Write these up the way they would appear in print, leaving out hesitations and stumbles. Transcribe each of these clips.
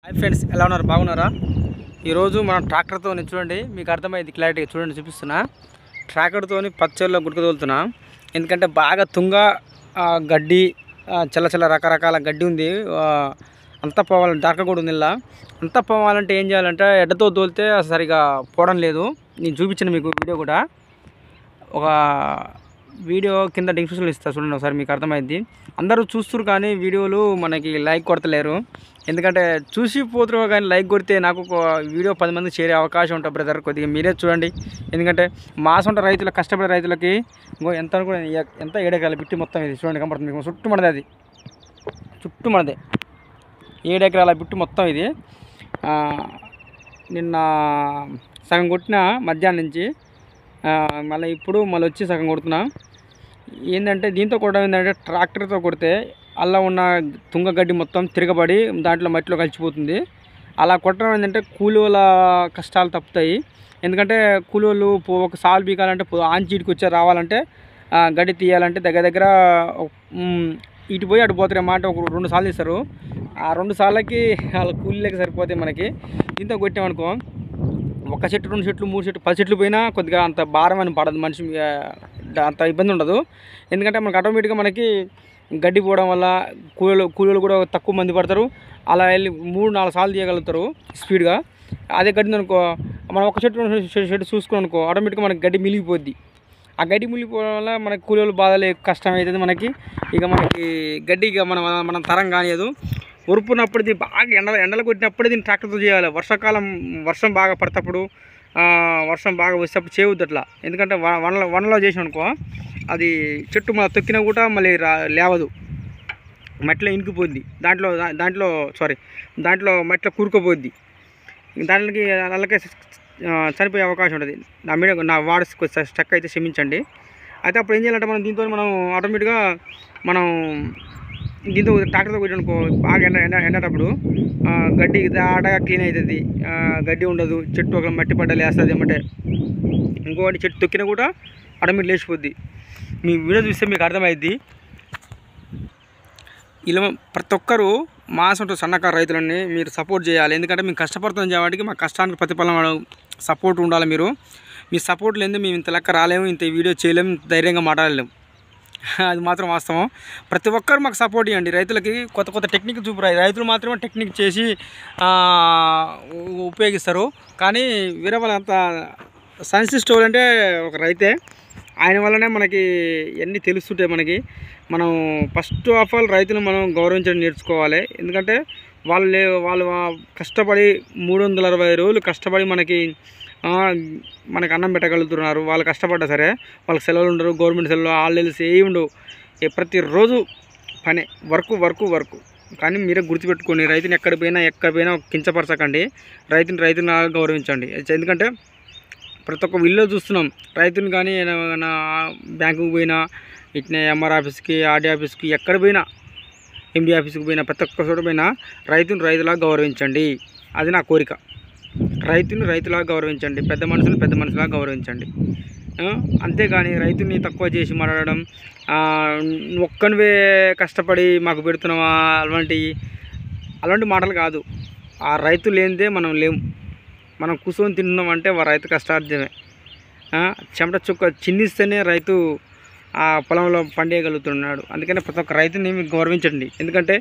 Hi friends, ఎలా ఉన్నారు? బాగున్నారా? ఈరోజు మనం ట్రాక్టర్తో చూడండి, మీకు అర్థమైంది క్లారిటీ చూడండి, చూపిస్తున్నా. ట్రాక్టర్తో పచ్చళ్ళలో గుర్తుతోలుతున్నా. ఎందుకంటే బాగా తుంగ గడ్డి చల్ల రకరకాల గడ్డి ఉంది. అంతా పోవాలంటే డార్క కూడా ఉంది. ఇలా అంతా పోవాలంటే ఏం చేయాలంటే ఎడ్డతో తోలితే సరిగా పోవడం లేదు. నేను చూపించిన మీకు వీడియో కూడా ఒక వీడియో కింద డిస్క్రిప్షన్లో ఇస్తా చూడండి, ఒకసారి మీకు అర్థమైంది. అందరూ చూస్తున్నారు కానీ వీడియోలు మనకి లైక్ కొడతలేరు. ఎందుకంటే చూసి పోతున్నారు కానీ లైక్ కొడితే నాకు ఒక వీడియో 10 మంది చేరే అవకాశం ఉంటుంది బ్రదర్. కొద్దిగా మీరే చూడండి. ఎందుకంటే మాసంట రైతులకు, కష్టపడే రైతులకి ఎంత అనుకో ఎంత ఏడెకరాల బిట్టి మొత్తం ఇది చూడండి, కనపడుతుంది మీకు. చుట్టూ మనదే 7 ఎకరాల బిట్టు మొత్తం ఇది. నిన్న సగం కొట్టిన మధ్యాహ్నం నుంచి, మళ్ళీ ఇప్పుడు వచ్చి సగం కొడుతున్నా. ఏంటంటే దీంతో కొట్టడం ఏంటంటే ట్రాక్టర్తో కొడితే అలా ఉన్న తుంగగడ్డి మొత్తం తిరగబడి దాంట్లో మట్టిలో కలిసిపోతుంది. అలా కొట్టడం ఏంటంటే కూలీల కష్టాలు తప్పుతాయి. ఎందుకంటే కూలీలు ఒక సాలు బీకాలంటే ఆంచీటికి వచ్చి రావాలంటే గడ్డి తీయాలంటే దగ్గర ఇటు పోయి అటు పోతారు అన్నమాట. ఒక 2 సార్లు తీస్తారు. ఆ 2 సార్లకి వాళ్ళ కూలీలకి సరిపోతాయి మనకి. దీంతో కొట్టామనుకో ఒక చెట్టు, 2 చెట్లు, 3 చెట్లు, 10 చెట్లు పోయినా కొద్దిగా అంత భారం అని పడదు, మనిషి అంత ఇబ్బంది ఉండదు. ఎందుకంటే మనకు ఆటోమేటిక్గా మనకి గడ్డి పోవడం వల్ల కూలీలు కూడా తక్కువ మంది పడతారు. అలా వెళ్ళి 3-4 సార్లు తీయగలుగుతారు స్పీడ్గా. అదే గడ్డి అనుకో, మనం ఒక చెట్టు చూసుకుని అనుకో ఆటోమేటిక్గా మనకి గడ్డి మిలిగిపోద్ది. ఆ గడ్డి మిలిగిపోవడం వల్ల మనకి కూలీలు బాధలే కష్టం అవుతుంది మనకి. ఇక మనకి గడ్డి ఇక మనం తరం కానియదు. ఉరుపున్నప్పుడు దీన్ని బాగా ఎండలు కొట్టినప్పుడు దీన్ని ట్రాక్టర్తో చేయాలి. వర్షం బాగా పడతప్పుడు, వర్షం బాగా వచ్చేటప్పుడు చేయవద్దు అట్లా. ఎందుకంటే వనలో చేసాం అనుకో అది చెట్టు మళ్ళీ తొక్కినా కూడా మళ్ళీ లేవదు, మట్టిలో ఇనికిపోద్ది. దాంట్లో మట్టిలో కూరుకుపోద్ది. దాంట్లోకి అలాగే చనిపోయే అవకాశం ఉంటుంది. నా వాయిస్ స్టక్ అయితే క్షమించండి. అయితే అప్పుడు ఏం చేయాలంటే దీంతో మనం ఆటోమేటిక్గా దీంతో ట్రాక్టర్తో కొట్టిననుకో బాగా ఎండేటప్పుడు గడ్డి దాటగా క్లీన్ అవుతుంది, గడ్డి ఉండదు, చెట్టు ఒక మట్టి పడ్డ లేస్తుంది ఏమంటే. ఇంకొకటి చెట్టు తొక్కినా కూడా ఆటోమేటిక్ లేచిపోద్ది. మీ వీడియో చూస్తే మీకు అర్థమైద్ది. ఇలా ప్రతి ఒక్కరూ మాసంటూ సన్నకారు రైతులని మీరు సపోర్ట్ చేయాలి. ఎందుకంటే మేము కష్టపడుతున్నాం చేయడానికి మా కష్టానికి ప్రతిఫలం సపోర్ట్ ఉండాలి. మీ సపోర్ట్ లేనిదే మేము ఇంత లెక్క రాలేము, ఇంత వీడియో చేయలేము, ధైర్యంగా మాట్లాడలేము. అది మాత్రం వాస్తవం. ప్రతి ఒక్కరు మాకు సపోర్ట్ ఇవ్వండి. రైతులకి కొత్త టెక్నిక్ చూపురాయి. రైతులు మాత్రమే టెక్నిక్ చేసి ఉపయోగిస్తారు. కానీ వేరే వాళ్ళంతా సైంటిస్ట్ అంటే ఒక రైతే, ఆయన వల్లనే మనకి ఇవన్నీ తెలుస్తుంటాయి మనకి. మనం ఫస్ట్ ఆఫ్ ఆల్ రైతులు మనం గౌరవించడం నేర్చుకోవాలి. ఎందుకంటే వాళ్ళు కష్టపడి 360 రోజులు కష్టపడి మనకి అన్నం పెట్టగలుగుతున్నారు. వాళ్ళు కష్టపడ్డా సరే వాళ్ళకి సెలవులు ఉండరు, గవర్నమెంట్ సెలవులు, హాలిడేస్ ఏమి ఉండవు. ప్రతిరోజు పనే, వర్క్. కానీ మీరే గుర్తుపెట్టుకోండి, రైతుని ఎక్కడ పోయినా కించపరచకండి. రైతుని గౌరవించండి. ఎందుకంటే ప్రతి ఒక్క విల్లో చూస్తున్నాం రైతుని. కానీ బ్యాంకుకి పోయినా, ఇట్నే ఎంఆర్ ఆఫీస్కి, ఆర్డీ ఆఫీస్కి, ఎక్కడ పోయినా, ఎండీ ఆఫీస్కి పోయినా, ప్రతి ఒక్క చోట పోయినా రైతులాగా గౌరవించండి. అది నా కోరిక. రైతులాగా గౌరవించండి, పెద్ద మనుషులాగా గౌరవించండి. అంతేగాని రైతుని తక్కువ చేసి మాట్లాడడం, ఒక్కనివే కష్టపడి మాకు పెడుతున్నావా, అలాంటి మాటలు కాదు. ఆ రైతు లేనిదే మనం లేము. మనం కూర్చొని తింటున్నామంటే రైతు కష్టార్జమే. చెమట చుక్క చిందిస్తేనే రైతు ఆ పొలంలో పండేయగలుగుతున్నాడు. అందుకని ప్రతి ఒక్క రైతుని మీకు గౌరవించండి. ఎందుకంటే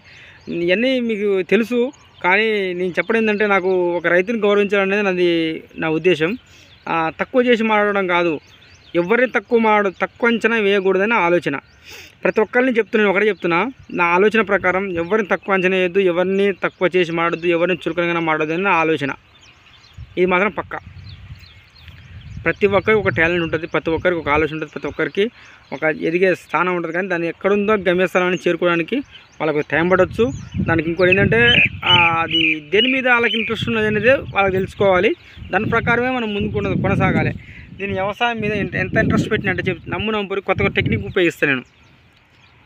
ఇవన్నీ మీకు తెలుసు, కానీ నేను చెప్పడం ఏంటంటే నాకు ఒక రైతుని గౌరవించాలనేది నా ఉద్దేశం. తక్కువ చేసి మాట్లాడడం కాదు, ఎవరిని తక్కువ అంచనా వేయకూడదని ఆలోచన. ప్రతి ఒక్కరిని ఒకటే చెప్తున్నా, నా ఆలోచన ప్రకారం ఎవరిని తక్కువ అంచనా వేయద్దు, ఎవరిని తక్కువ చేసి మాడద్దు, ఎవరిని చులకనగా మాడద్దు అని నా ఆలోచన. ఇది మాత్రం పక్కా. ప్రతి ఒక్కరికి ఒక టాలెంట్ ఉంటుంది, ప్రతి ఒక్కరికి ఒక ఆలోచన ఉంటుంది, ప్రతి ఒక్కరికి ఒక ఎదిగే స్థానం ఉంటుంది. కానీ దాన్ని ఎక్కడుందో గమ్యస్థానాన్ని చేరుకోవడానికి వాళ్ళకు టైం పడవచ్చు. దానికి ఇంకోటి ఏంటంటే అది దేని మీద వాళ్ళకి ఇంట్రెస్ట్ ఉన్నది అనేది వాళ్ళకి తెలుసుకోవాలి. దాని ప్రకారమే మనం ముందుకు కొనసాగాలి. నేను వ్యవసాయం మీద ఎంత ఇంట్రెస్ట్ పెట్టినట్టే నమ్మునప్పుడు కొత్త టెక్నిక్ ఉపయోగిస్తాను నేను.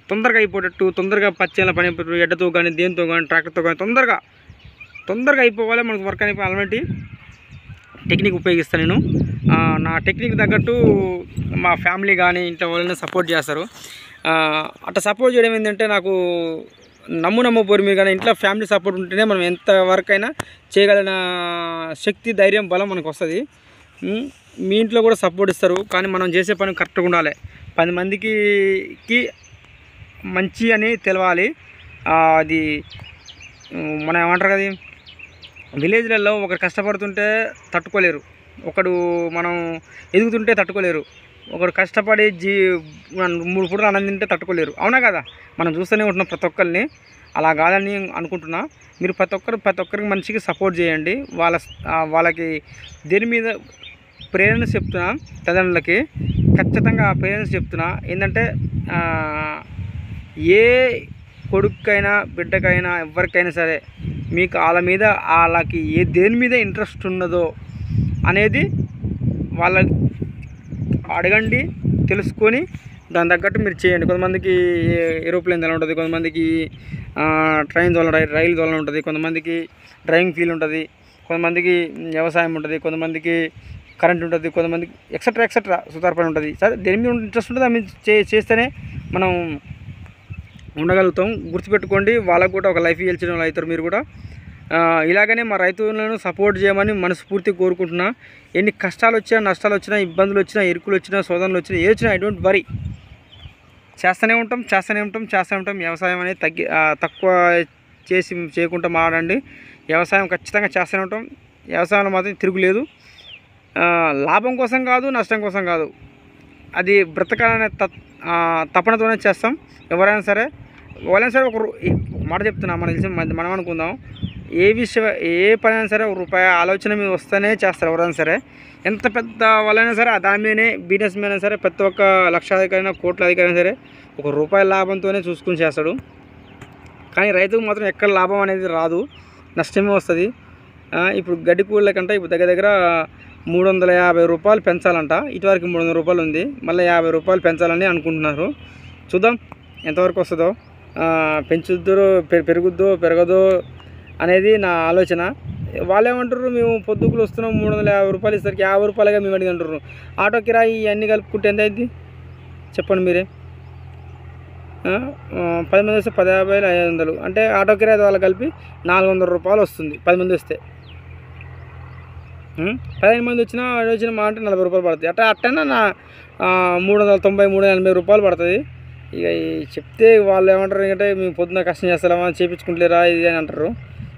తొందరగా అయిపోయేటట్టు, తొందరగా పచ్చేళ్ళ పని ఎడ్డతో కానీ, దేనితో కానీ, ట్రాక్టర్తో కానీ తొందరగా అయిపోవాలి మనకు వర్క్ అయిపోయి. అలాంటి టెక్నిక్ ఉపయోగిస్తాను నేను. నా టెక్నిక్ తగ్గట్టు మా ఫ్యామిలీ కానీ ఇంట్లో వాళ్ళని సపోర్ట్ చేస్తారు. అట్లా సపోర్ట్ చేయడం ఏంటంటే నాకు నమ్మపోరు మీరు, కానీ ఇంట్లో ఫ్యామిలీ సపోర్ట్ ఉంటేనే మనం ఎంత వరకు అయినా చేయగలిగిన శక్తి, ధైర్యం, బలం మనకు వస్తుంది. మీ ఇంట్లో కూడా సపోర్ట్ ఇస్తారు, కానీ మనం చేసే పని కరెక్ట్గా ఉండాలి. 10 మందికి మంచి అని తెలవాలి. అది మనం ఏమంటారు కదా, విలేజ్లలో ఒకరు కష్టపడుతుంటే తట్టుకోలేరు, ఒకడు మనం ఎదుగుతుంటే తట్టుకోలేరు, ఒకడు కష్టపడి 3 పూటలు అన్నం తింటే తట్టుకోలేరు. అవునా కదా? మనం చూస్తూనే ఉంటున్నాం ప్రతి ఒక్కరిని. అలా కాదని అనుకుంటున్నా. మీరు ప్రతి ఒక్కరికి మంచిగా సపోర్ట్ చేయండి. వాళ్ళకి దేని మీద ప్రేరణ చెప్తున్నా, తల్లిదండ్రులకి ఖచ్చితంగా ప్రేరణ చెప్తున్నా. ఏంటంటే ఏ కొడుకైనా బిడ్డకైనా ఎవరికైనా సరే మీకు వాళ్ళకి దేని మీద ఇంట్రెస్ట్ ఉన్నదో అనేది వాళ్ళకి అడగండి, తెలుసుకొని దాని తగ్గట్టు మీరు చేయండి. కొంతమందికి ఏరోప్లేన్ తోల ఉంటుంది, కొంతమందికి ట్రైన్ తోల, రైలు తోల ఉంటుంది, కొంతమందికి డ్రైవింగ్ ఫీల్డ్ ఉంటుంది, కొంతమందికి వ్యవసాయం ఉంటుంది, కొంతమందికి కరెంట్ ఉంటుంది, కొంతమందికి ఎక్సెట్రా సుతార్పణ ఉంటుంది. సరే, దేని మీద ఇంట్రెస్ట్ ఉంటుంది అది చేస్తేనే మనం ఉండగలుగుతాం. గుర్తుపెట్టుకోండి, వాళ్ళకు కూడా ఒక లైఫ్ ఇచ్చిన వాళ్ళు అవుతారు మీరు కూడా. ఇలాగనే మా రైతులను సపోర్ట్ చేయమని మనస్ఫూర్తి కోరుకుంటున్నా. ఎన్ని కష్టాలు వచ్చినా, నష్టాలు వచ్చినా, ఇబ్బందులు వచ్చినా, ఇరుకులు వచ్చినా, శోధనలు వచ్చినా, ఏ వచ్చినా ఐ డోంట్ వరీ, చేస్తూనే ఉంటాం. వ్యవసాయం అనేది తక్కువ చేయకుండా మాడండి. వ్యవసాయం ఖచ్చితంగా చేస్తూనే ఉంటాం. వ్యవసాయంలో మాత్రం తిరుగులేదు. లాభం కోసం కాదు, నష్టం కోసం కాదు, అది బ్రతకాలనే తపనతోనే చేస్తాం. ఎవరైనా సరే ఒక మాట చెప్తున్నా, మనం అనుకుందాం, ఏ పని అయినా సరే ₹1 ఆలోచన మీద వస్తేనే చేస్తారు. ఎవరైనా సరే, ఎంత పెద్ద వాళ్ళైనా సరే, దాని మీదనే బిజినెస్ మ్యాన్ అయినా సరే, ప్రతి ఒక్క లక్షాధికారైనా కోట్లాధికారైనా సరే ₹1 లాభంతోనే చూసుకుని చేస్తాడు. కానీ రైతుకు మాత్రం ఎక్కడ లాభం అనేది రాదు, నష్టమే వస్తుంది. ఇప్పుడు గడ్డి కూలీల కంటే ఇప్పుడు దగ్గర ₹350 పెంచాలంట. ఇటువరకు ₹300 ఉంది, మళ్ళీ ₹50 పెంచాలని అనుకుంటున్నారు. చూద్దాం ఎంతవరకు వస్తుందో. పెరుగుద్దో పెరగదో అనేది నా ఆలోచన. వాళ్ళు ఏమంటారు, మేము పొద్దుకులు వస్తున్నాం, ₹350 ఇస్తారు, ₹50గా మేము అడిగి అంటారు. ఆటో కిరాయి అన్నీ కలుపుకుంటే ఎంత అయింది చెప్పండి మీరే. 10 మంది వస్తే 10,50, 500, అంటే ఆటో కిరాయి వాళ్ళు కలిపి ₹400 వస్తుంది 10 మంది వస్తే. 15 మంది వచ్చినా మా అంటే ₹40 పడుతుంది. అట్టైనా నా ₹390, ₹380 పడుతుంది. ఇక చెప్తే వాళ్ళు ఏమంటారు, ఎందుకంటే మేము పొద్దున్న కష్టం చేస్తామా, చేయించుకుంటలేరా ఇది అని అంటారు.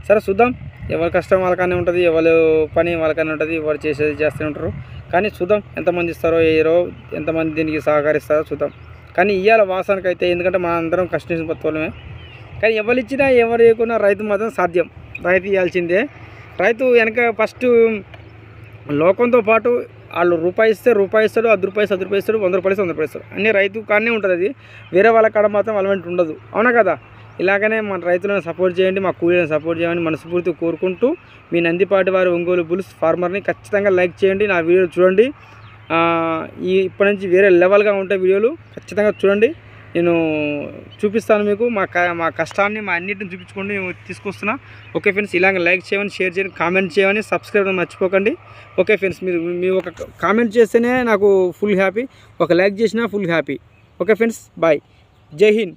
సరే చూద్దాం, ఎవరి కష్టం వాళ్ళకనే ఉంటుంది, ఎవరి పని వాళ్ళకనే ఉంటుంది, ఎవరు చేస్తూనే ఉంటారు. కానీ చూద్దాం ఎంతమంది ఇస్తారో, ఎంతమంది దీనికి సహకరిస్తారో చూద్దాం. కానీ ఇవాళ వాసానికి అయితే, ఎందుకంటే మన అందరం కష్టం బతుకోవడమే. కానీ ఎవరు ఇచ్చినా ఎవరు వేయకున్నా రైతు మాత్రం సాధ్యం, రైతు ఇవ్వాల్సిందే. రైతు వెనక ఫస్ట్ లోకంతో పాటు వాళ్ళు ₹1 ఇస్తే ₹1 ఇస్తాడు, ₹10 ఇస్తాడు, ₹10 ఇస్తాడు, ₹100 ఇస్తే ₹100 ఇస్తాడు. అన్నీ రైతు కాడనే ఉంటుంది. అది వేరే వాళ్ళ కాడ మాత్రం వాళ్ళ వెంట ఉండదు. అవునా కదా? ఇలాగనే మన రైతులను సపోర్ట్ చేయండి, మా కూలీలను సపోర్ట్ చేయమని మనస్ఫూర్తి కోరుకుంటూ, మీ నందిపాటి వారి ఒంగోలు బుల్స్ ఫార్మర్ని ఖచ్చితంగా లైక్ చేయండి, నా వీడియోలు చూడండి. ఇప్పటి నుంచి వేరే లెవెల్గా ఉంటాయి వీడియోలు, ఖచ్చితంగా చూడండి. నేను చూపిస్తాను మీకు మా కష్టాన్ని, మా అన్నిటిని చూపించుకోండి తీసుకొస్తున్నా. ఓకే ఫ్రెండ్స్, ఇలాగ లైక్ చేయమని, షేర్ చేయని, కామెంట్ చేయమని, సబ్స్క్రైబ్ మర్చిపోకండి. ఓకే ఫ్రెండ్స్, మీరు ఒక కామెంట్ చేస్తేనే నాకు ఫుల్ హ్యాపీ, ఒక లైక్ చేసినా full happy. Okay friends, bye, జై హింద్.